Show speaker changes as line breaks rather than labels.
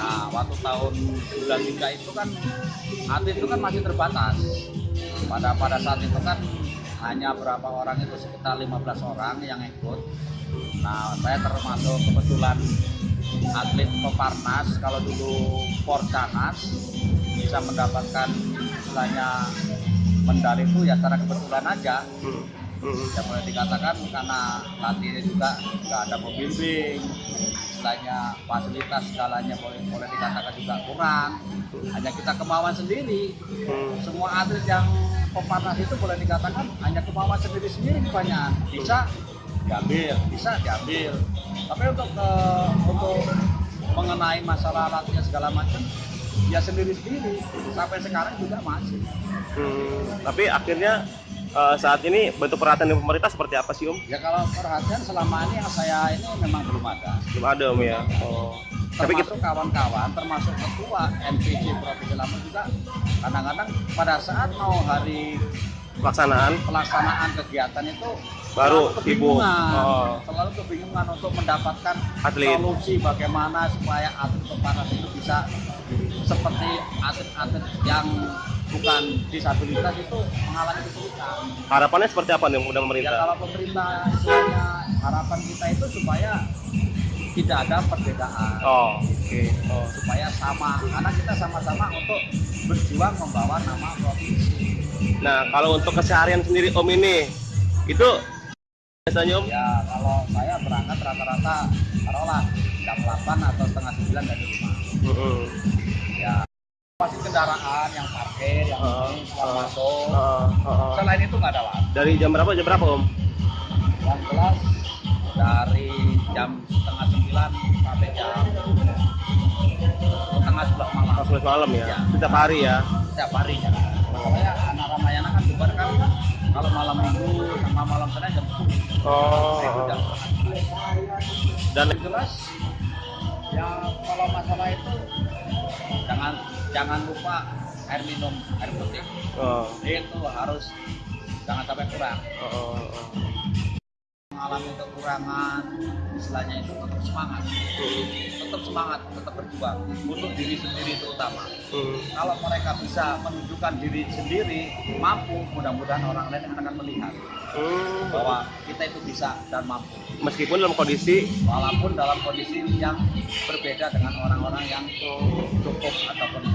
Nah, waktu tahun 93 itu kan atlet itu kan masih terbatas. Pada saat itu kan hanya berapa orang itu, sekitar 15 orang yang ikut. Nah, saya termasuk kebetulan atlet Peparnas. Kalau dulu Porcanas bisa mendapatkan istilahnya medali itu ya secara kebetulan aja. Ya boleh dikatakan karena latihnya juga nggak ada pembimbing, istilahnya fasilitas segalanya boleh dikatakan juga kurang. Hanya kita kemauan sendiri. Semua atlet yang Peparnas itu boleh dikatakan hanya kemauan sendiri kebanyakan. Bisa diambil. Tapi untuk mengenai masalah latihan segala macam ya sendiri-sendiri sampai sekarang juga masih.
Tapi akhirnya saat ini bentuk perhatian dari pemerintah seperti apa sih Om?
Ya kalau perhatian selama ini yang saya ini memang belum ada.
Belum ada Om ya. Oh. Tapi
Termasuk kawan-kawan, termasuk ketua NPC Provinsi Lampung juga kadang-kadang pada saat mau hari pelaksanaan kegiatan itu
baru sibuk.
Selalu kebingungan untuk mendapatkan
atlet.
Solusi bagaimana supaya atlet Peparnas itu bisa seperti atlet-atlet yang bukan disabilitas itu mengalami kesulitan.
Harapannya seperti apa nih mudah pemerintah?
Ya kalau pemerintah istilahnya harapan kita itu supaya tidak ada perbedaan. Supaya sama, karena kita sama-sama untuk berjuang membawa nama provinsi.
Nah, kalau untuk keseharian sendiri Om ini, itu biasanya Om?
Ya, kalau saya berangkat rata-rata taruhlah jam 8 atau setengah 9 dari rumah. Ya, masih kendaraan yang parkir, yang masuk. Selain itu nggak ada lagi.
Dari jam berapa Om?
Yang jelas dari jam setengah 9 sampai jam setengah 11 malam.
11 malam ya? Setiap hari ya?
Setiap harinya. Soalnya anak Ramayana kan bubar kan kalau malam minggu sama malam Senin jam 10. Dan yang jelas ya kalau masalah itu jangan lupa air minum, air putih. Itu harus jangan sampai kurang. Mengalami kekurangan, istilahnya itu tetap semangat, tetap berjuang untuk diri sendiri terutama. Kalau mereka bisa menunjukkan diri sendiri mampu, mudah-mudahan orang lain akan melihat bahwa kita itu bisa dan mampu.
Walaupun dalam kondisi
yang berbeda dengan orang-orang yang cukup ataupun